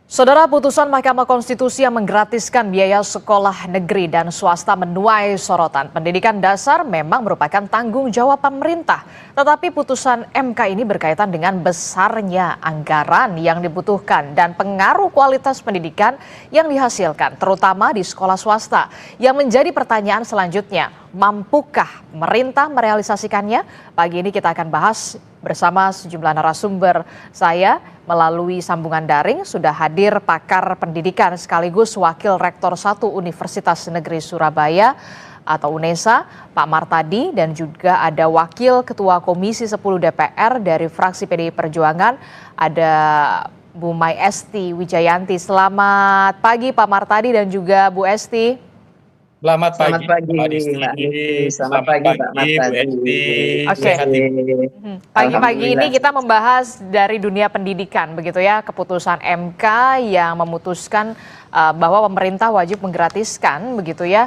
Saudara, putusan Mahkamah Konstitusi yang menggratiskan biaya sekolah negeri dan swasta menuai sorotan. Pendidikan dasar memang merupakan tanggung jawab pemerintah. Tetapi putusan MK ini berkaitan dengan besarnya anggaran yang dibutuhkan dan pengaruh kualitas pendidikan yang dihasilkan, terutama di sekolah swasta. Yang menjadi pertanyaan selanjutnya, mampukah pemerintah merealisasikannya? Pagi ini kita akan bahas bersama sejumlah narasumber. Saya melalui sambungan daring sudah hadir pakar pendidikan sekaligus Wakil Rektor 1 Universitas Negeri Surabaya atau UNESA, Pak Martadi, dan juga ada Wakil Ketua Komisi 10 DPR dari fraksi PDI Perjuangan, ada Bu Mai Esti Wijayanti. Selamat pagi Pak Martadi dan juga Bu Esti. Selamat Selamat pagi, pagi, Mbak Disti. Mbak Disti. Selamat pagi, Pak Bu Martadi. Esti. Oke. Sehat Ibu. Pagi-pagi ini Alhamdulillah. kita membahas dari dunia pendidikan, begitu ya, keputusan MK yang memutuskan bahwa pemerintah wajib menggratiskan, begitu ya,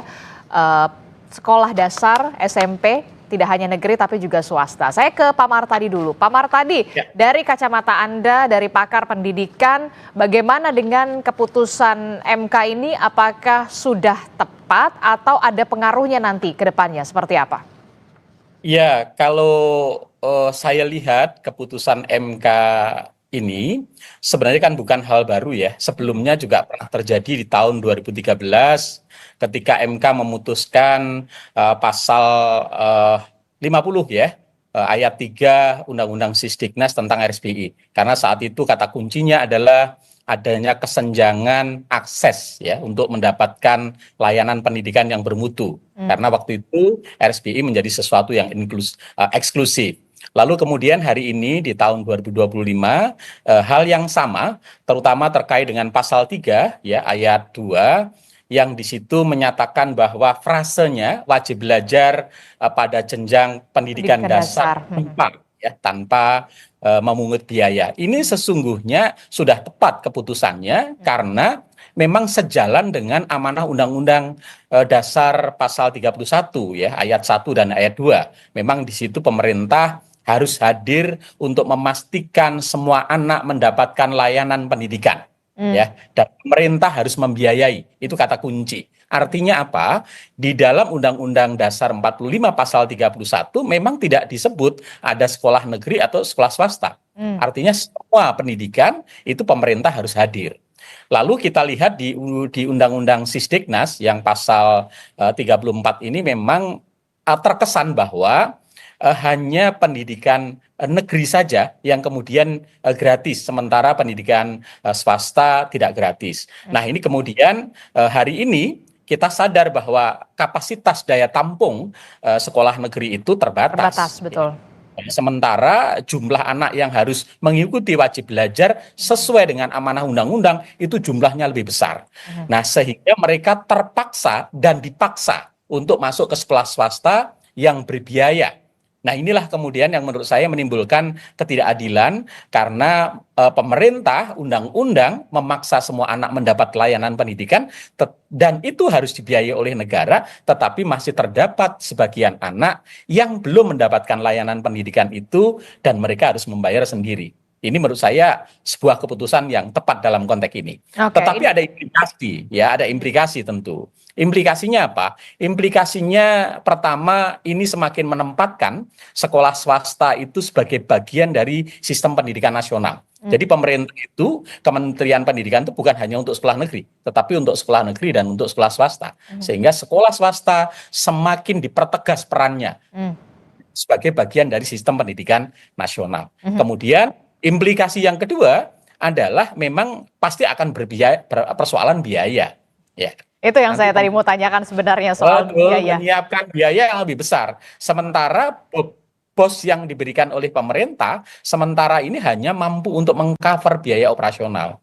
sekolah dasar SMP tidak hanya negeri tapi juga swasta. Saya ke Pak Martadi dulu. Pak Martadi, Ya. dari kacamata Anda, dari pakar pendidikan, bagaimana dengan keputusan MK ini? Apakah sudah tepat atau ada pengaruhnya nanti ke depannya? Seperti apa? Ya, kalau saya lihat keputusan MK ini sebenarnya kan bukan hal baru ya. Sebelumnya juga pernah terjadi di tahun 2013 ketika MK memutuskan pasal 50 ya, ayat 3 Undang-Undang Sisdiknas tentang RSBI. Karena saat itu kata kuncinya adalah adanya kesenjangan akses ya untuk mendapatkan layanan pendidikan yang bermutu. Karena waktu itu RSBI menjadi sesuatu yang eksklusif. Lalu kemudian hari ini di tahun 2025 hal yang sama terutama terkait dengan pasal 3 ya ayat 2 yang di situ menyatakan bahwa frasenya wajib belajar pada jenjang pendidikan dasar tanpa memungut biaya. Ini sesungguhnya sudah tepat keputusannya karena memang sejalan dengan amanah Undang-Undang Dasar pasal 31 ya ayat 1 dan ayat 2. Memang di situ pemerintah harus hadir untuk memastikan semua anak mendapatkan layanan pendidikan. Ya, dan pemerintah harus membiayai. Itu kata kunci. Artinya apa? Di dalam Undang-Undang Dasar 45 pasal 31 memang tidak disebut ada sekolah negeri atau sekolah swasta. Artinya semua pendidikan itu pemerintah harus hadir. Lalu kita lihat di Undang-Undang Sisdiknas yang pasal 34 ini memang terkesan bahwa hanya pendidikan negeri saja yang kemudian gratis, sementara pendidikan swasta tidak gratis. Nah, ini kemudian hari ini kita sadar bahwa kapasitas daya tampung sekolah negeri itu terbatas. Terbatas, betul. Sementara jumlah anak yang harus mengikuti wajib belajar sesuai dengan amanah undang-undang itu jumlahnya lebih besar. Nah, sehingga mereka terpaksa dan dipaksa untuk masuk ke sekolah swasta yang berbiaya. Nah, inilah kemudian yang menurut saya menimbulkan ketidakadilan karena pemerintah undang-undang memaksa semua anak mendapat layanan pendidikan dan itu harus dibiayai oleh negara, tetapi masih terdapat sebagian anak yang belum mendapatkan layanan pendidikan itu dan mereka harus membayar sendiri. Ini menurut saya sebuah keputusan yang tepat dalam konteks ini. Tetapi ada implikasi, ya, ada implikasi tentu. Implikasinya apa? Implikasinya pertama ini semakin menempatkan sekolah swasta itu sebagai bagian dari sistem pendidikan nasional. Jadi pemerintah itu, Kementerian Pendidikan itu bukan hanya untuk sekolah negeri, tetapi untuk sekolah negeri dan untuk sekolah swasta. Sehingga sekolah swasta semakin dipertegas perannya sebagai bagian dari sistem pendidikan nasional. Kemudian implikasi yang kedua adalah memang pasti akan persoalan biaya. Ya. Itu yang saya tadi mau tanyakan sebenarnya soal biaya. Menyiapkan biaya yang lebih besar. Sementara bos yang diberikan oleh pemerintah, sementara ini hanya mampu untuk mengcover biaya operasional.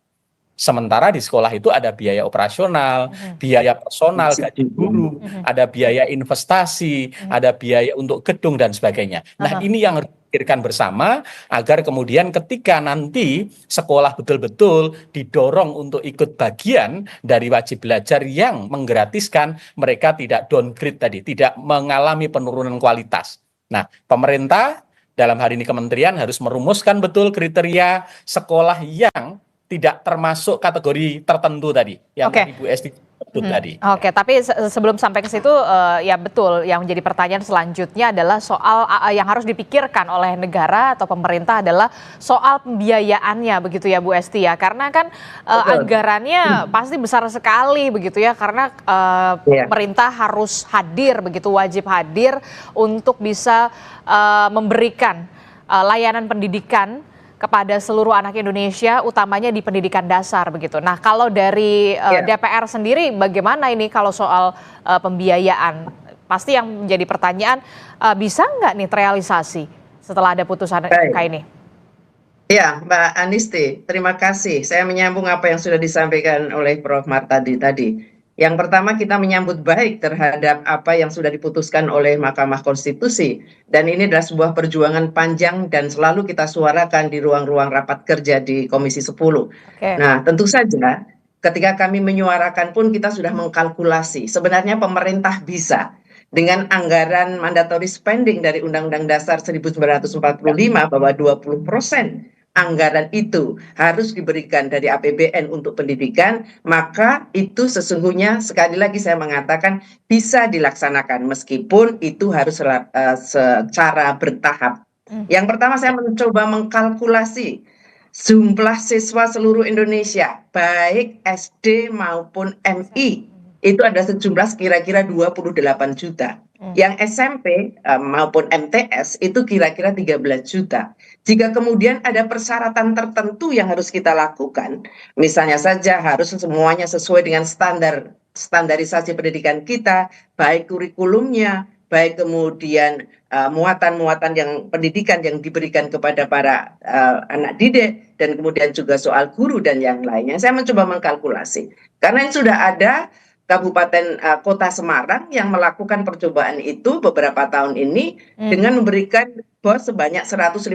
Sementara di sekolah itu ada biaya operasional, biaya personal, gaji guru, ada biaya investasi, ada biaya untuk gedung dan sebagainya. Nah, ini yang harus dipikirkan bersama agar kemudian ketika nanti sekolah betul-betul didorong untuk ikut bagian dari wajib belajar yang menggratiskan, mereka tidak downgrade tadi, tidak mengalami penurunan kualitas. Nah, pemerintah dalam hari ini kementerian harus merumuskan betul kriteria sekolah yang tidak termasuk kategori tertentu tadi yang Oke. tadi Bu Esti sebut tadi. Oke, tapi sebelum sampai ke situ, ya betul, yang menjadi pertanyaan selanjutnya adalah soal yang harus dipikirkan oleh negara atau pemerintah adalah soal pembiayaannya begitu ya Bu Esti ya, karena kan anggarannya pasti besar sekali begitu ya, karena pemerintah harus hadir begitu, wajib hadir untuk bisa memberikan layanan pendidikan kepada seluruh anak Indonesia, utamanya di pendidikan dasar begitu. Nah, kalau dari DPR sendiri bagaimana ini kalau soal pembiayaan? Pasti yang menjadi pertanyaan, bisa nggak nih terrealisasi setelah ada putusan MK ini? Ya, Mbak Anisti, terima kasih. Saya menyambung apa yang sudah disampaikan oleh Prof. Martadi tadi. Yang pertama, kita menyambut baik terhadap apa yang sudah diputuskan oleh Mahkamah Konstitusi. Dan ini adalah sebuah perjuangan panjang dan selalu kita suarakan di ruang-ruang rapat kerja di Komisi 10. Nah, tentu saja ketika kami menyuarakan pun kita sudah mengkalkulasi. Sebenarnya pemerintah bisa dengan anggaran mandatory spending dari Undang-Undang Dasar 1945 bahwa 20% anggaran itu harus diberikan dari APBN untuk pendidikan, maka itu sesungguhnya sekali lagi saya mengatakan bisa dilaksanakan meskipun itu harus secara bertahap. Yang pertama saya mencoba mengkalkulasi jumlah siswa seluruh Indonesia, baik SD maupun MI, itu ada sejumlah kira-kira 28 juta. Yang SMP maupun MTS itu kira-kira 13 juta. Jika kemudian ada persyaratan tertentu yang harus kita lakukan, misalnya saja harus semuanya sesuai dengan standarisasi pendidikan kita, baik kurikulumnya, baik kemudian muatan-muatan yang pendidikan yang diberikan kepada para anak didik, dan kemudian juga soal guru dan yang lainnya. Saya mencoba mengkalkulasi. Karena sudah ada Kabupaten Kota Semarang yang melakukan percobaan itu beberapa tahun ini dengan memberikan BOS sebanyak 150.000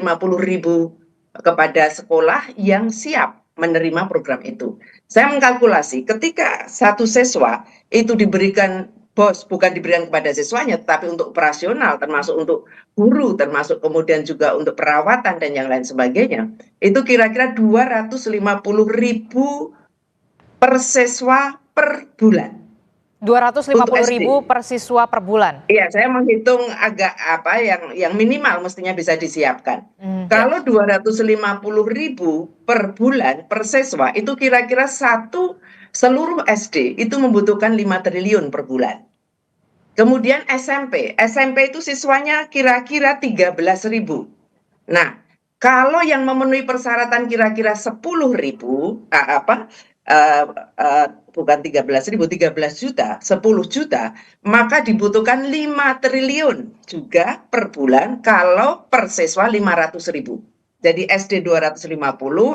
kepada sekolah yang siap menerima program itu. Saya mengkalkulasi ketika satu siswa itu diberikan BOS, bukan diberikan kepada siswanya, tetapi untuk operasional, termasuk untuk guru, termasuk kemudian juga untuk perawatan dan yang lain sebagainya, itu kira-kira 250.000 per siswa per bulan. 250.000 per siswa per bulan. Iya, saya menghitung agak apa yang minimal mestinya bisa disiapkan. Kalau 250.000 per bulan per siswa itu kira-kira seluruh SD itu membutuhkan 5 triliun per bulan. Kemudian SMP itu siswanya kira-kira 13.000. Nah, kalau yang memenuhi persyaratan kira-kira 10.000 bukan 13.000, 13 juta, 10 juta, maka dibutuhkan 5 triliun juga per bulan kalau per siswa 500.000. Jadi SD 250,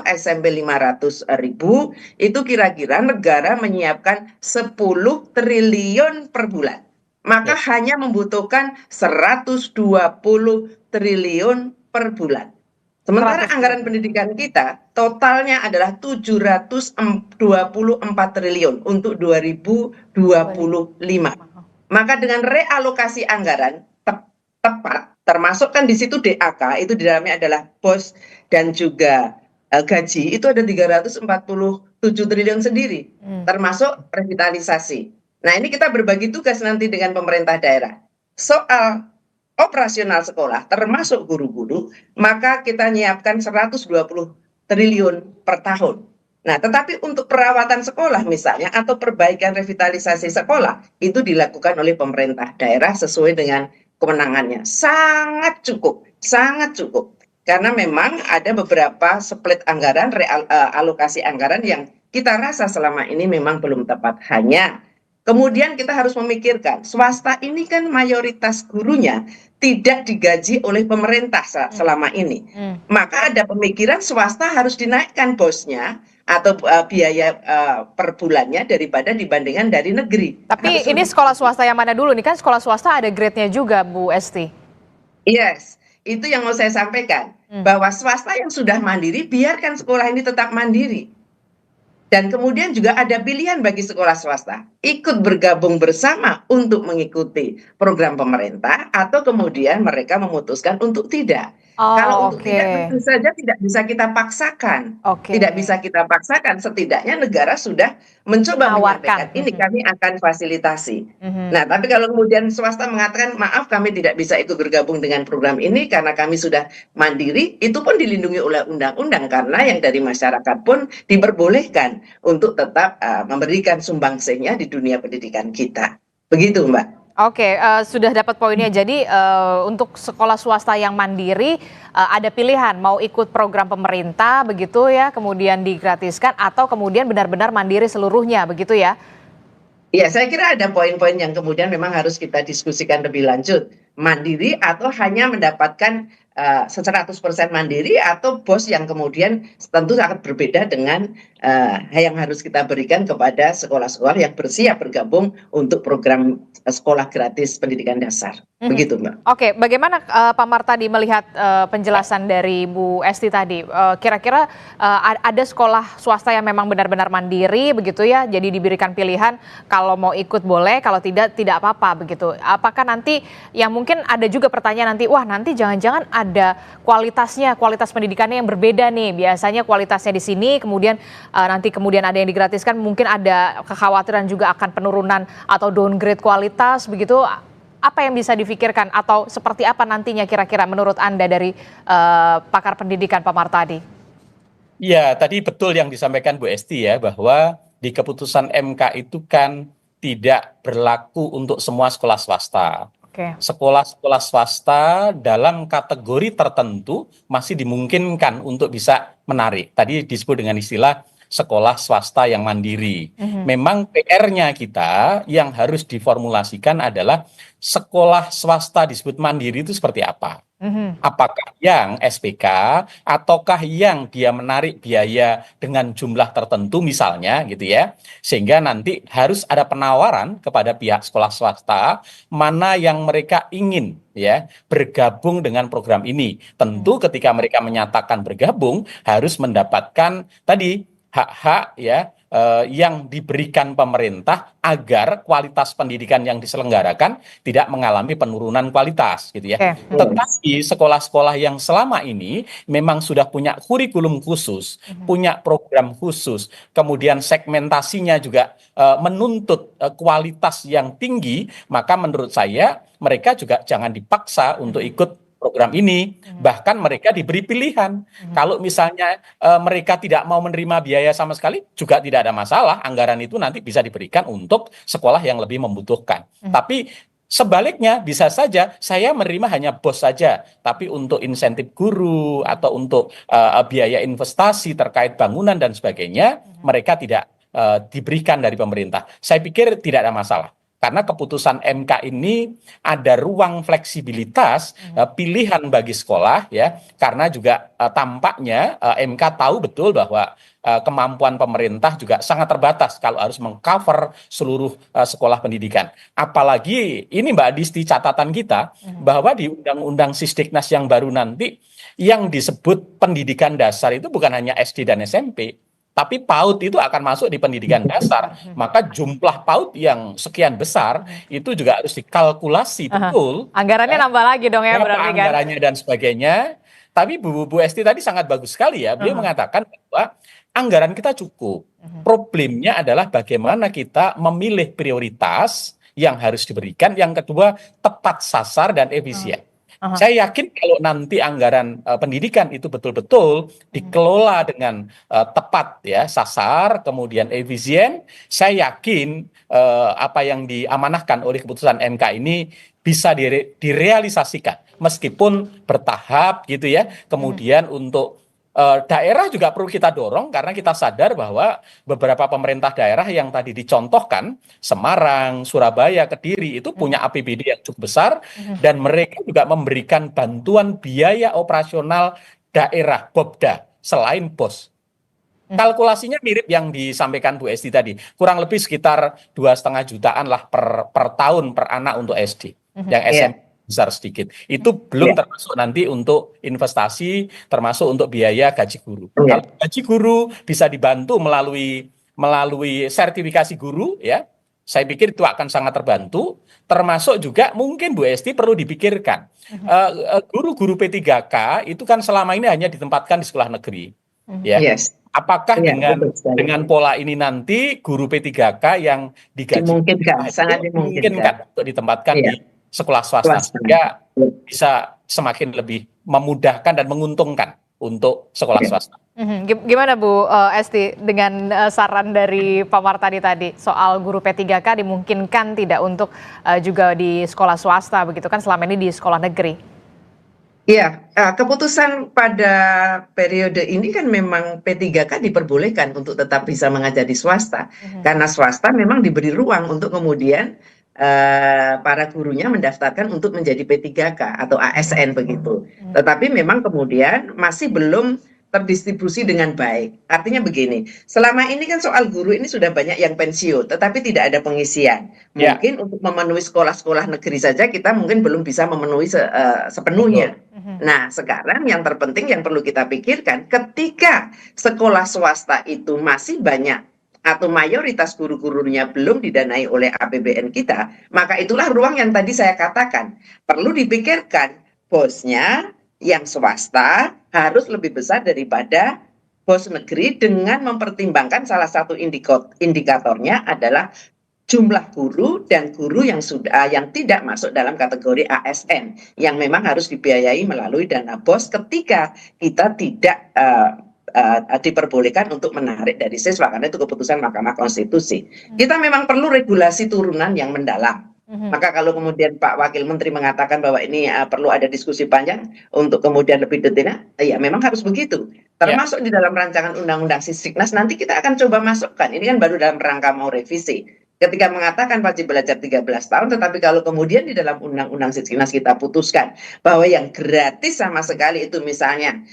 SMP 500.000, itu kira-kira negara menyiapkan 10 triliun per bulan. Maka hanya membutuhkan 120 triliun per bulan. Sementara anggaran pendidikan kita totalnya adalah 724 triliun untuk 2025. Maka dengan realokasi anggaran tepat, termasuk kan di situ DAK, itu di dalamnya adalah BOS dan juga gaji, itu ada 347 triliun sendiri, termasuk revitalisasi. Nah, ini kita berbagi tugas nanti dengan pemerintah daerah. Soal operasional sekolah termasuk guru-guru, maka kita nyiapkan 120 triliun per tahun. Nah, tetapi untuk perawatan sekolah misalnya atau perbaikan revitalisasi sekolah itu dilakukan oleh pemerintah daerah sesuai dengan kewenangannya. Sangat cukup, sangat cukup. Karena memang ada beberapa split anggaran, alokasi anggaran yang kita rasa selama ini memang belum tepat. Hanya kemudian kita harus memikirkan, swasta ini kan mayoritas gurunya tidak digaji oleh pemerintah selama ini. Maka ada pemikiran swasta harus dinaikkan bosnya atau biaya per bulannya dibandingkan dari negeri. Tapi ini sekolah swasta yang mana dulu? Ini kan sekolah swasta ada grade-nya juga, Bu Esti. Yes, itu yang mau saya sampaikan. Bahwa swasta yang sudah mandiri, biarkan sekolah ini tetap mandiri. Dan kemudian juga ada pilihan bagi sekolah swasta, ikut bergabung bersama untuk mengikuti program pemerintah, atau kemudian mereka memutuskan untuk tidak. Kalau Oh, untuk tidak, oke. tentu saja tidak bisa kita paksakan. Oke. Tidak bisa kita paksakan, setidaknya negara sudah mencoba Menawarkan. menyampaikan ini, kami akan fasilitasi. Mhm. Nah, tapi kalau kemudian swasta mengatakan, maaf kami tidak bisa ikut bergabung dengan program ini karena kami sudah mandiri, itu pun dilindungi oleh undang-undang karena yang dari masyarakat pun diperbolehkan untuk tetap memberikan sumbangsihnya di dunia pendidikan kita. Begitu, Mbak. Oke, sudah dapat poinnya. Jadi, untuk sekolah swasta yang mandiri, ada pilihan mau ikut program pemerintah begitu ya, kemudian digratiskan atau kemudian benar-benar mandiri seluruhnya, begitu ya? Ya, saya kira ada poin-poin yang kemudian memang harus kita diskusikan lebih lanjut. Mandiri atau hanya mendapatkan 100% mandiri atau bos yang kemudian tentu sangat berbeda dengan yang harus kita berikan kepada sekolah-sekolah yang bersiap bergabung untuk program sekolah gratis pendidikan dasar. Mhm. Begitu, Mbak. Oke, bagaimana Pak Martadi melihat penjelasan dari Bu Esti tadi? Kira-kira ada sekolah swasta yang memang benar-benar mandiri begitu ya, jadi diberikan pilihan kalau mau ikut boleh, kalau tidak tidak apa-apa begitu. Apakah nanti yang mungkin ada juga pertanyaan nanti, wah nanti jangan-jangan ada kualitasnya, kualitas pendidikannya yang berbeda nih. Biasanya kualitasnya di sini, kemudian nanti kemudian ada yang digratiskan, mungkin ada kekhawatiran juga akan penurunan atau downgrade kualitas begitu. Apa yang bisa difikirkan atau seperti apa nantinya kira-kira menurut Anda dari pakar pendidikan Pak Martadi? Ya, tadi betul yang disampaikan Bu Esti ya, bahwa di keputusan MK itu kan tidak berlaku untuk semua sekolah swasta. Oke. Sekolah-sekolah swasta dalam kategori tertentu masih dimungkinkan untuk bisa menarik. Tadi disebut dengan istilah sekolah swasta yang mandiri. Mhm. Memang PR-nya kita yang harus diformulasikan adalah sekolah swasta disebut mandiri itu seperti apa? Mhm. Apakah yang SPK ataukah yang dia menarik biaya dengan jumlah tertentu misalnya gitu ya, sehingga nanti harus ada penawaran kepada pihak sekolah swasta mana yang mereka ingin ya bergabung dengan program ini. Tentu ketika mereka menyatakan bergabung harus mendapatkan tadi hak-hak ya yang diberikan pemerintah agar kualitas pendidikan yang diselenggarakan tidak mengalami penurunan kualitas gitu ya. Oke. Tetapi sekolah-sekolah yang selama ini memang sudah punya kurikulum khusus, Mhm. punya program khusus, kemudian segmentasinya juga menuntut kualitas yang tinggi, maka menurut saya mereka juga jangan dipaksa untuk ikut program ini. Bahkan mereka diberi pilihan. Kalau misalnya mereka tidak mau menerima biaya sama sekali, juga tidak ada masalah. Anggaran itu nanti bisa diberikan untuk sekolah yang lebih membutuhkan. Tapi sebaliknya bisa saja saya menerima hanya bos saja, tapi untuk insentif guru atau untuk biaya investasi terkait bangunan dan sebagainya, mereka tidak diberikan dari pemerintah. Saya pikir tidak ada masalah. Karena keputusan MK ini ada ruang fleksibilitas pilihan bagi sekolah ya, karena juga tampaknya MK tahu betul bahwa kemampuan pemerintah juga sangat terbatas kalau harus mengcover seluruh sekolah pendidikan. Apalagi ini Mbak Disti catatan kita bahwa di Undang-Undang Sisdiknas yang baru nanti yang disebut pendidikan dasar itu bukan hanya SD dan SMP. Tapi PAUD itu akan masuk di pendidikan dasar, maka jumlah PAUD yang sekian besar itu juga harus dikalkulasi Aha. betul, Anggarannya ya, nambah lagi dong ya berapa berarti kan? anggarannya dan sebagainya. Tapi Bu Esti tadi sangat bagus sekali ya, beliau Aha. mengatakan bahwa anggaran kita cukup. Problemnya adalah bagaimana kita memilih prioritas yang harus diberikan, yang kedua tepat sasar dan efisien. Aha. Saya yakin kalau nanti anggaran pendidikan itu betul-betul dikelola dengan tepat ya, sasar, kemudian efisien, saya yakin apa yang diamanahkan oleh keputusan MK ini bisa direalisasikan meskipun bertahap gitu ya. Kemudian untuk daerah juga perlu kita dorong karena kita sadar bahwa beberapa pemerintah daerah yang tadi dicontohkan, Semarang, Surabaya, Kediri itu punya APBD yang cukup besar dan mereka juga memberikan bantuan biaya operasional daerah Bobda selain BOS. Kalkulasinya mirip yang disampaikan Bu Esti tadi, kurang lebih sekitar 2,5 jutaan lah per tahun per anak untuk SD. Yang Iya. SMP besar sedikit. Itu belum termasuk nanti untuk investasi, termasuk untuk biaya gaji guru. Iya. Kalau gaji guru bisa dibantu melalui sertifikasi guru ya. saya pikir itu akan sangat terbantu, termasuk juga mungkin Bu Esti perlu dipikirkan. Guru-guru P3K itu kan selama ini hanya ditempatkan di sekolah negeri. Ya, Yes, apakah iya betul sekali. dengan pola ini nanti guru P3K yang digaji Dimungkinkan, itu sangat dimungkinkan. dimungkinkan untuk ditempatkan Iya, di sekolah swasta swasta. sehingga bisa semakin lebih memudahkan dan menguntungkan untuk sekolah Iya. swasta. Gimana Bu Esti dengan saran dari Pak Martadi tadi soal guru P3K dimungkinkan tidak untuk juga di sekolah swasta begitu kan selama ini di sekolah negeri? Iya, keputusan pada periode ini kan memang P3K diperbolehkan untuk tetap bisa mengajar di swasta. Karena swasta memang diberi ruang untuk kemudian para gurunya mendaftarkan untuk menjadi P3K atau ASN begitu. Tetapi memang kemudian masih belum terdistribusi dengan baik. Artinya begini, selama ini kan soal guru ini sudah banyak yang pensiun, tetapi tidak ada pengisian. Ya. Mungkin untuk memenuhi sekolah-sekolah negeri saja kita mungkin belum bisa memenuhi sepenuhnya. Nah, sekarang yang terpenting yang perlu kita pikirkan, ketika sekolah swasta itu masih banyak atau mayoritas guru-gurunya belum didanai oleh APBN kita, maka itulah ruang yang tadi saya katakan. Perlu dipikirkan bosnya yang swasta harus lebih besar daripada bos negeri dengan mempertimbangkan salah satu indikatornya adalah jumlah guru dan guru yang tidak masuk dalam kategori ASN yang memang harus dibiayai melalui dana BOS ketika kita tidak diperbolehkan untuk menarik dari siswa karena itu keputusan Mahkamah Konstitusi. Kita memang perlu regulasi turunan yang mendalam. Maka kalau kemudian Pak Wakil Menteri mengatakan bahwa ini perlu ada diskusi panjang untuk kemudian lebih detail, ya memang harus begitu. Termasuk di dalam rancangan undang-undang Sisdiknas nanti kita akan coba masukkan. Ini kan baru dalam rangka mau revisi. Ketika mengatakan wajib belajar 13 tahun, tetapi kalau kemudian di dalam undang-undang Sisdiknas kita putuskan bahwa yang gratis sama sekali itu misalnya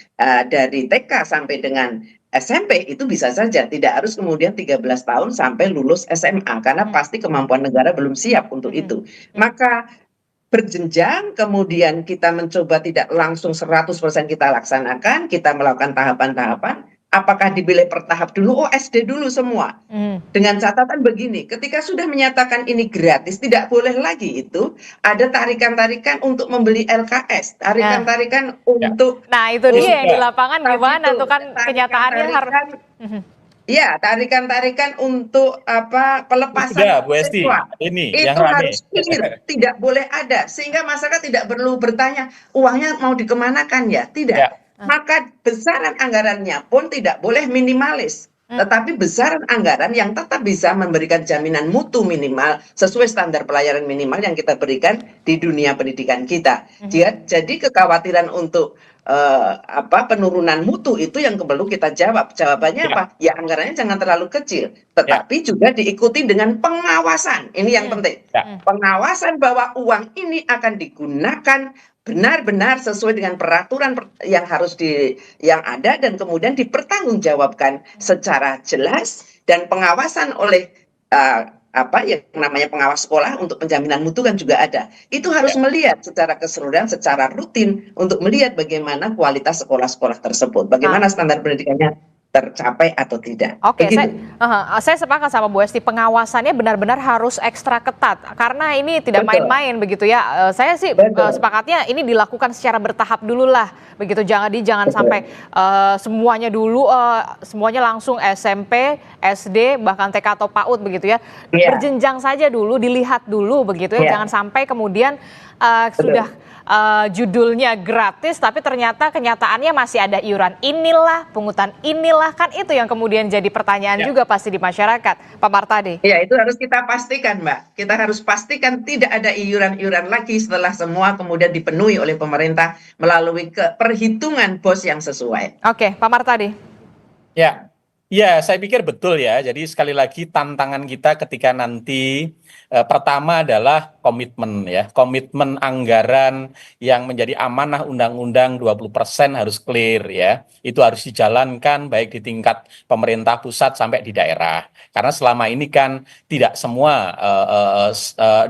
dari TK sampai dengan SMP itu bisa saja, tidak harus kemudian 13 tahun sampai lulus SMA, karena pasti kemampuan negara belum siap untuk itu. Maka berjenjang, kemudian kita mencoba tidak langsung 100% kita laksanakan, kita melakukan tahapan-tahapan, apakah dipilih per tahap dulu, SD dulu semua. Dengan catatan begini, ketika sudah menyatakan ini gratis, tidak boleh lagi itu ada tarikan-tarikan untuk membeli LKS, tarikan-tarikan untuk... Nah itu dia yang di lapangan gimana tuh kan kenyataannya harus... Ya, tarikan-tarikan untuk pelepasan Sudah, Bu Esti, siswa. ini Itu yang rame. harus clear, tidak boleh ada sehingga masyarakat tidak perlu bertanya uangnya mau dikemanakan ya, tidak. Ya. Maka besaran anggarannya pun tidak boleh minimalis, tetapi besaran anggaran yang tetap bisa memberikan jaminan mutu minimal sesuai standar pelayanan minimal yang kita berikan di dunia pendidikan kita. Jadi kekhawatiran untuk penurunan mutu itu yang perlu kita jawab. Jawabannya apa? Ya anggarannya jangan terlalu kecil, tetapi juga diikuti dengan pengawasan. Ini yang penting. Pengawasan bahwa uang ini akan digunakan benar-benar sesuai dengan peraturan yang harus yang ada dan kemudian dipertanggungjawabkan secara jelas dan pengawasan oleh yang namanya pengawas sekolah untuk penjaminan mutu kan juga ada. Itu harus melihat secara keseluruhan, secara rutin untuk melihat bagaimana kualitas sekolah-sekolah tersebut, bagaimana standar pendidikannya tercapai atau tidak. Oke, saya sepakat sama Bu Esti, pengawasannya benar-benar harus ekstra ketat karena ini tidak main-main begitu ya. Saya sih sepakatnya ini dilakukan secara bertahap dulu lah, begitu jangan sampai semuanya dulu semuanya langsung SMP, SD bahkan TK atau PAUD begitu ya. Berjenjang saja dulu, dilihat dulu begitu ya. Jangan sampai kemudian sudah judulnya gratis tapi ternyata kenyataannya masih ada iuran inilah, pungutan inilah, kan itu yang kemudian jadi pertanyaan juga pasti di masyarakat, Pak Martadi. Ya, itu harus kita pastikan, Mbak. Kita harus pastikan tidak ada iuran-iuran lagi setelah semua kemudian dipenuhi oleh pemerintah melalui perhitungan BOS yang sesuai. Oke, Pak Martadi. Ya, saya pikir betul ya. Jadi sekali lagi tantangan kita ketika nanti pertama adalah komitmen ya. Komitmen anggaran yang menjadi amanah undang-undang 20% harus clear ya. Itu harus dijalankan baik di tingkat pemerintah pusat sampai di daerah. Karena selama ini kan tidak semua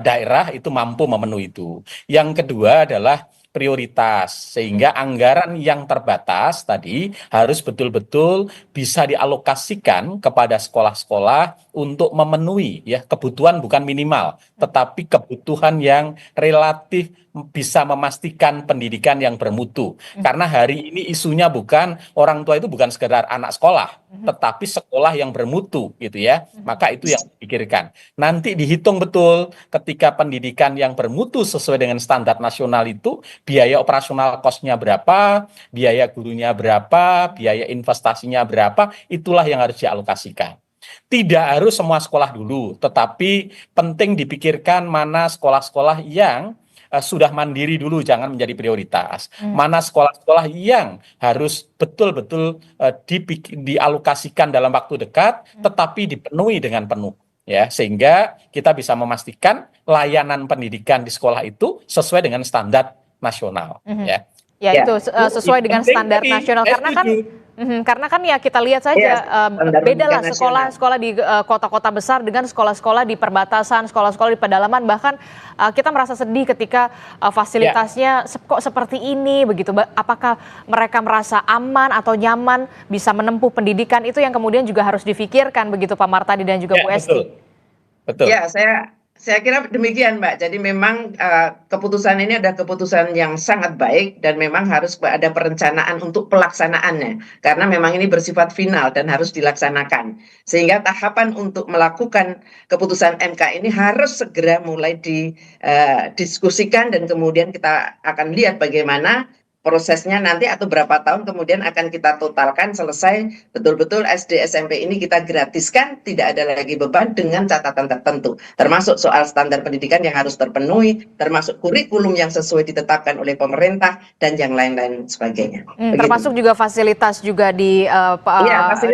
daerah itu mampu memenuhi itu. Yang kedua adalah prioritas, sehingga anggaran yang terbatas tadi harus betul-betul bisa dialokasikan kepada sekolah-sekolah untuk memenuhi ya kebutuhan bukan minimal, tetapi kebutuhan yang relatif bisa memastikan pendidikan yang bermutu. Karena hari ini isunya bukan orang tua itu bukan sekedar anak sekolah, tetapi sekolah yang bermutu gitu ya. Maka itu yang dipikirkan. Nanti dihitung betul ketika pendidikan yang bermutu sesuai dengan standar nasional itu biaya operasional cost-nya berapa, biaya gurunya berapa, biaya investasinya berapa, itulah yang harus dialokasikan. Tidak harus semua sekolah dulu, tetapi penting dipikirkan mana sekolah-sekolah yang sudah mandiri dulu, jangan menjadi prioritas. Mana sekolah-sekolah yang harus betul-betul dialokasikan dalam waktu dekat, tetapi dipenuhi dengan penuh. Ya, sehingga kita bisa memastikan layanan pendidikan di sekolah itu sesuai dengan standar nasional. Ya, Ya, itu sesuai dengan standar nasional karena kan ya kita lihat saja beda lah sekolah-sekolah di kota-kota besar dengan sekolah-sekolah di perbatasan, sekolah-sekolah di pedalaman, bahkan kita merasa sedih ketika fasilitasnya kok seperti ini begitu. Apakah mereka merasa aman atau nyaman bisa menempuh pendidikan, itu yang kemudian juga harus difikirkan begitu Pak Martadi dan juga Bu Esti. Betul. Ya, saya kira demikian, Mbak. Jadi memang keputusan ini adalah keputusan yang sangat baik dan memang harus ada perencanaan untuk pelaksanaannya. Karena memang ini bersifat final dan harus dilaksanakan. Sehingga tahapan untuk melakukan keputusan MK ini harus segera mulai didiskusikan dan kemudian kita akan lihat bagaimana prosesnya nanti atau berapa tahun kemudian akan kita totalkan selesai betul-betul SD SMP ini kita gratiskan, tidak ada lagi beban dengan catatan tertentu, termasuk soal standar pendidikan yang harus terpenuhi, termasuk kurikulum yang sesuai ditetapkan oleh pemerintah dan yang lain-lain sebagainya. Termasuk juga fasilitas juga di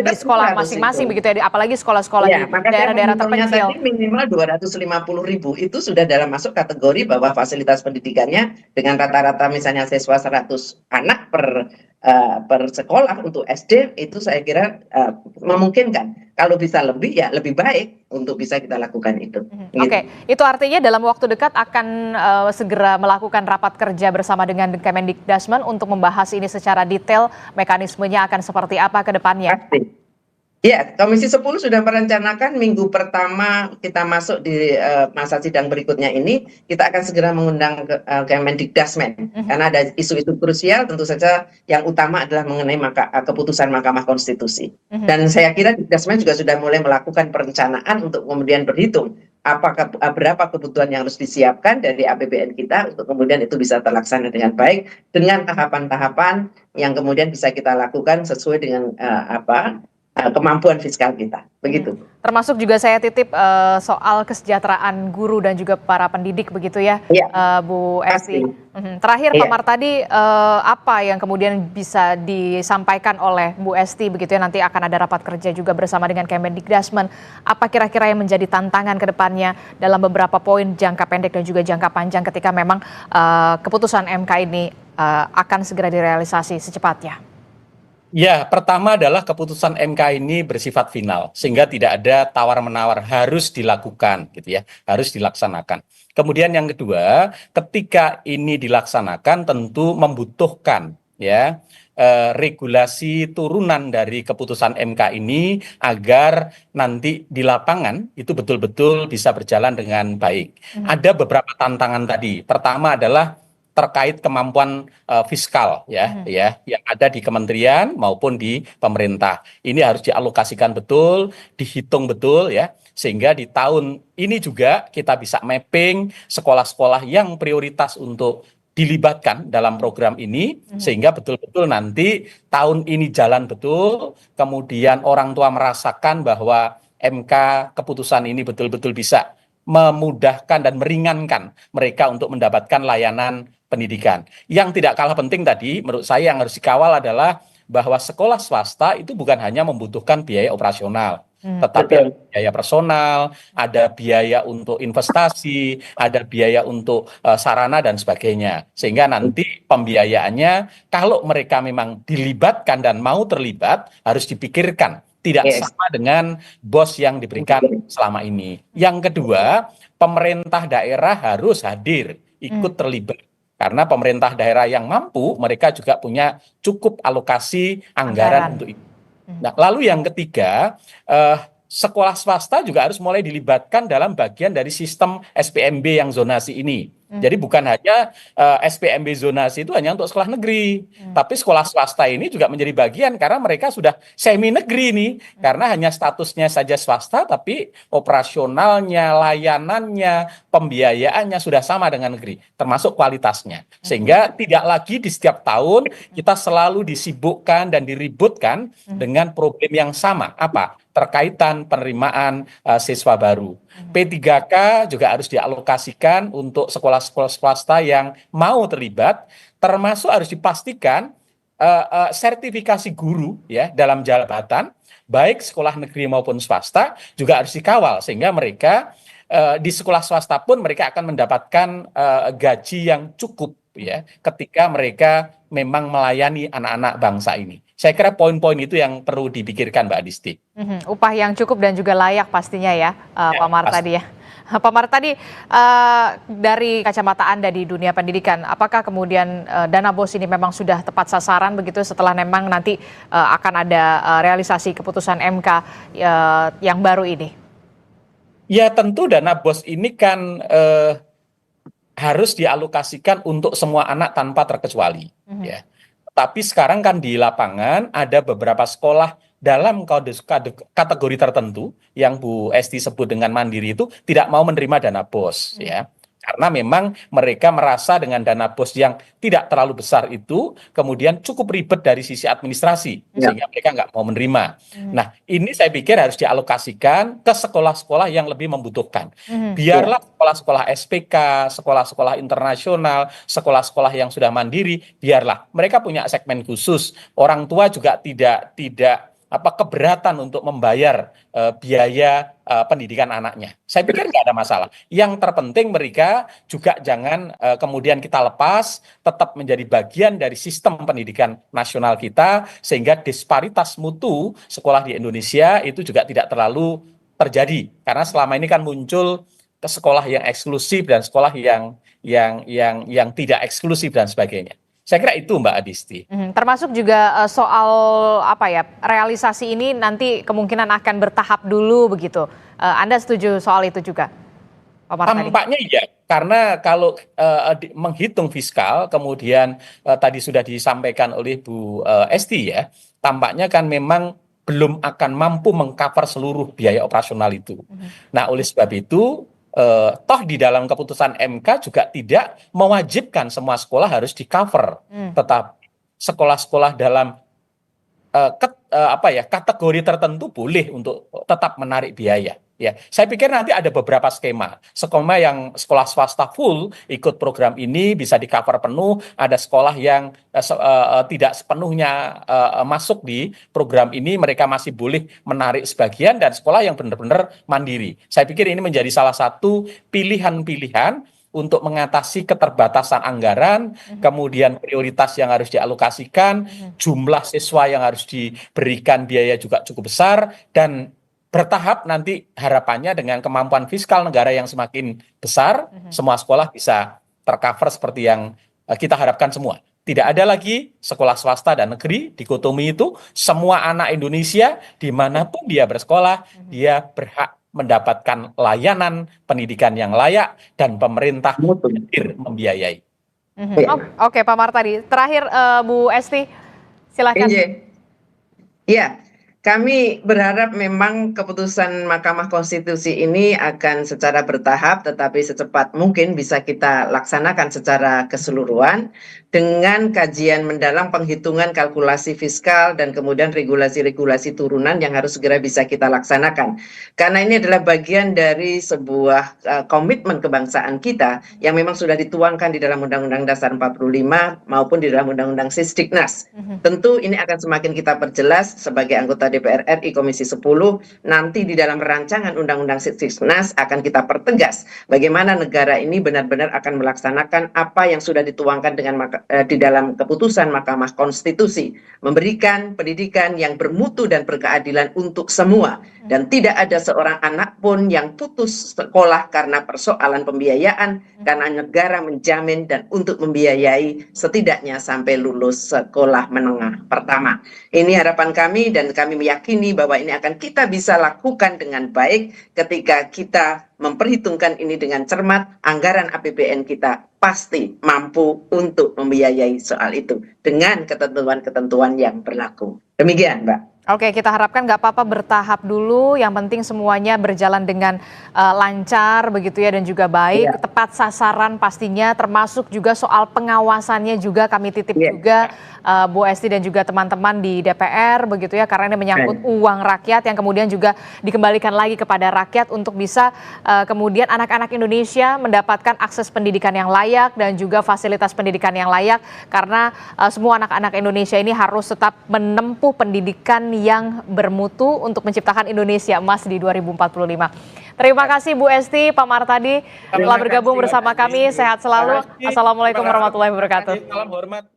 sekolah masing-masing begitu ya, apalagi sekolah-sekolah di daerah-daerah terpencil. Tadi minimal 250.000 itu sudah dalam masuk kategori bahwa fasilitas pendidikannya dengan rata-rata misalnya siswa 100 anak per sekolah untuk SD itu saya kira memungkinkan. Kalau bisa lebih ya lebih baik untuk bisa kita lakukan itu. Oke, itu artinya dalam waktu dekat akan segera melakukan rapat kerja bersama dengan Kemendikbudrismen untuk membahas ini secara detail, mekanismenya akan seperti apa ke depannya. Pasti. Ya, Komisi 10 sudah merencanakan minggu pertama kita masuk di masa sidang berikutnya ini, kita akan segera mengundang Kemendikbudrismen. Karena ada isu-isu krusial, tentu saja yang utama adalah mengenai keputusan Mahkamah Konstitusi. Dan saya kira Dikbudrismen juga sudah mulai melakukan perencanaan untuk kemudian berhitung berapa kebutuhan yang harus disiapkan dari APBN kita untuk kemudian itu bisa terlaksana dengan baik, dengan tahapan-tahapan yang kemudian bisa kita lakukan sesuai dengan kemampuan fiskal kita, begitu. Termasuk juga saya titip soal kesejahteraan guru dan juga para pendidik begitu ya, Bu Esti. Terakhir Pak Martadi, apa yang kemudian bisa disampaikan oleh Bu Esti begitu ya, nanti akan ada rapat kerja juga bersama dengan Kemendikbudrismen. Apa kira-kira yang menjadi tantangan ke depannya dalam beberapa poin jangka pendek dan juga jangka panjang ketika memang keputusan MK ini akan segera direalisasi secepatnya? Ya, pertama adalah keputusan MK ini bersifat final, sehingga tidak ada tawar-menawar, harus dilakukan, gitu ya, harus dilaksanakan. Kemudian yang kedua, ketika ini dilaksanakan tentu membutuhkan ya regulasi turunan dari keputusan MK ini agar nanti di lapangan itu betul-betul bisa berjalan dengan baik. Ada beberapa tantangan tadi. Pertama adalah terkait kemampuan fiskal yang ada di kementerian maupun di pemerintah. Ini harus dialokasikan betul, dihitung betul ya, sehingga di tahun ini juga kita bisa mapping sekolah-sekolah yang prioritas untuk dilibatkan dalam program ini, sehingga betul-betul nanti tahun ini jalan betul, kemudian orang tua merasakan bahwa MK keputusan ini betul-betul bisa memudahkan dan meringankan mereka untuk mendapatkan layanan pendidikan. Yang tidak kalah penting tadi, menurut saya yang harus dikawal adalah bahwa sekolah swasta itu bukan hanya membutuhkan biaya operasional, tetapi ada biaya personal, ada biaya untuk investasi, ada biaya untuk sarana dan sebagainya. Sehingga nanti pembiayaannya kalau mereka memang dilibatkan dan mau terlibat harus dipikirkan. Tidak sama dengan BOS yang diberikan selama ini. Yang kedua, pemerintah daerah harus hadir, ikut terlibat. Karena pemerintah daerah yang mampu, mereka juga punya cukup alokasi anggaran untuk itu. Nah, lalu yang ketiga, sekolah swasta juga harus mulai dilibatkan dalam bagian dari sistem SPMB yang zonasi ini. Jadi bukan hanya SPMB zonasi itu hanya untuk sekolah negeri, tapi sekolah swasta ini juga menjadi bagian karena mereka sudah semi negeri nih, karena hanya statusnya saja swasta, tapi operasionalnya, layanannya, pembiayaannya sudah sama dengan negeri, termasuk kualitasnya. Sehingga tidak lagi di setiap tahun kita selalu disibukkan dan diributkan dengan problem yang sama. Apa? Terkaitan penerimaan siswa baru. P3K juga harus dialokasikan untuk sekolah-sekolah swasta yang mau terlibat, termasuk harus dipastikan sertifikasi guru ya dalam jabatan, baik sekolah negeri maupun swasta juga harus dikawal sehingga mereka di sekolah swasta pun mereka akan mendapatkan gaji yang cukup ya ketika mereka memang melayani anak-anak bangsa ini. Saya kira poin-poin itu yang perlu dipikirkan, Mbak Adisti. Upah yang cukup dan juga layak pastinya ya, Pak Mar tadi ya. Pak Mar tadi dari kacamata Anda di dunia pendidikan, apakah kemudian dana BOS ini memang sudah tepat sasaran begitu setelah memang nanti akan ada realisasi keputusan MK yang baru ini? Ya tentu dana BOS ini kan harus dialokasikan untuk semua anak tanpa terkecuali. Ya. Tapi sekarang kan di lapangan ada beberapa sekolah dalam kategori tertentu yang Bu Esti sebut dengan mandiri itu tidak mau menerima dana BOS ya. Karena memang mereka merasa dengan dana BOS yang tidak terlalu besar itu kemudian cukup ribet dari sisi administrasi sehingga mereka nggak mau menerima. Nah ini saya pikir harus dialokasikan ke sekolah-sekolah yang lebih membutuhkan. Biarlah sekolah-sekolah SPK, sekolah-sekolah internasional, sekolah-sekolah yang sudah mandiri, biarlah mereka punya segmen khusus. Orang tua juga tidak keberatan untuk membayar biaya pendidikan anaknya. Saya pikir nggak ada masalah. Yang terpenting mereka juga jangan kemudian kita lepas, tetap menjadi bagian dari sistem pendidikan nasional kita, sehingga disparitas mutu sekolah di Indonesia itu juga tidak terlalu terjadi. Karena selama ini kan muncul ke sekolah yang eksklusif dan sekolah yang tidak eksklusif dan sebagainya. Saya kira itu Mbak Adisti. Termasuk juga soal realisasi ini nanti kemungkinan akan bertahap dulu begitu. Anda setuju soal itu juga, Pak Mar? Tampaknya iya, karena kalau menghitung fiskal, kemudian tadi sudah disampaikan oleh Bu Esti ya, tampaknya kan memang belum akan mampu mengcover seluruh biaya operasional itu. Nah, oleh sebab itu toh di dalam keputusan MK juga tidak mewajibkan semua sekolah harus di-cover, tetapi sekolah-sekolah dalam kategori tertentu boleh untuk tetap menarik biaya. Ya, saya pikir nanti ada beberapa skema yang sekolah swasta full ikut program ini bisa di-cover penuh, ada sekolah yang tidak sepenuhnya masuk di program ini, mereka masih boleh menarik sebagian, dan sekolah yang benar-benar mandiri. Saya pikir ini menjadi salah satu pilihan-pilihan untuk mengatasi keterbatasan anggaran, kemudian prioritas yang harus dialokasikan, jumlah siswa yang harus diberikan biaya juga cukup besar, dan bertahap nanti harapannya dengan kemampuan fiskal negara yang semakin besar, semua sekolah bisa tercover seperti yang kita harapkan semua. Tidak ada lagi sekolah swasta dan negeri, dikotomi itu, semua anak Indonesia dimanapun dia bersekolah, dia berhak mendapatkan layanan pendidikan yang layak dan pemerintah hadir membiayai. Oke, Pak Mar tadi. Terakhir Bu Esti, silakan. Iya. Kami berharap memang keputusan Mahkamah Konstitusi ini akan secara bertahap tetapi secepat mungkin bisa kita laksanakan secara keseluruhan dengan kajian mendalam, penghitungan kalkulasi fiskal, dan kemudian regulasi-regulasi turunan yang harus segera bisa kita laksanakan. Karena ini adalah bagian dari sebuah komitmen kebangsaan kita yang memang sudah dituangkan di dalam Undang-Undang Dasar 45 maupun di dalam Undang-Undang Sisdiknas. Tentu ini akan semakin kita perjelas sebagai anggota DPR RI Komisi 10, nanti di dalam rancangan Undang-Undang Sisdiknas akan kita pertegas bagaimana negara ini benar-benar akan melaksanakan apa yang sudah dituangkan di dalam keputusan Mahkamah Konstitusi, memberikan pendidikan yang bermutu dan berkeadilan untuk semua, dan tidak ada seorang anak pun yang putus sekolah karena persoalan pembiayaan, karena negara menjamin dan untuk membiayai setidaknya sampai lulus sekolah menengah pertama. Ini harapan kami dan kami meyakini bahwa ini akan kita bisa lakukan dengan baik ketika kita memperhitungkan ini dengan cermat. Anggaran APBN kita pasti mampu untuk membiayai soal itu dengan ketentuan-ketentuan yang berlaku. Demikian, Mbak. Oke, kita harapkan nggak apa-apa bertahap dulu, yang penting semuanya berjalan dengan lancar begitu ya, dan juga baik, tepat sasaran pastinya, termasuk juga soal pengawasannya juga kami titip juga Bu Esti dan juga teman-teman di DPR begitu ya, karena ini menyangkut uang rakyat yang kemudian juga dikembalikan lagi kepada rakyat untuk bisa kemudian anak-anak Indonesia mendapatkan akses pendidikan yang layak dan juga fasilitas pendidikan yang layak, karena semua anak-anak Indonesia ini harus tetap menempuh pendidikan yang bermutu untuk menciptakan Indonesia emas di 2045. Terima kasih Bu Esti, Pak Martadi telah bergabung bersama kami. Sehat selalu. Assalamualaikum warahmatullahi wabarakatuh. Salam hormat.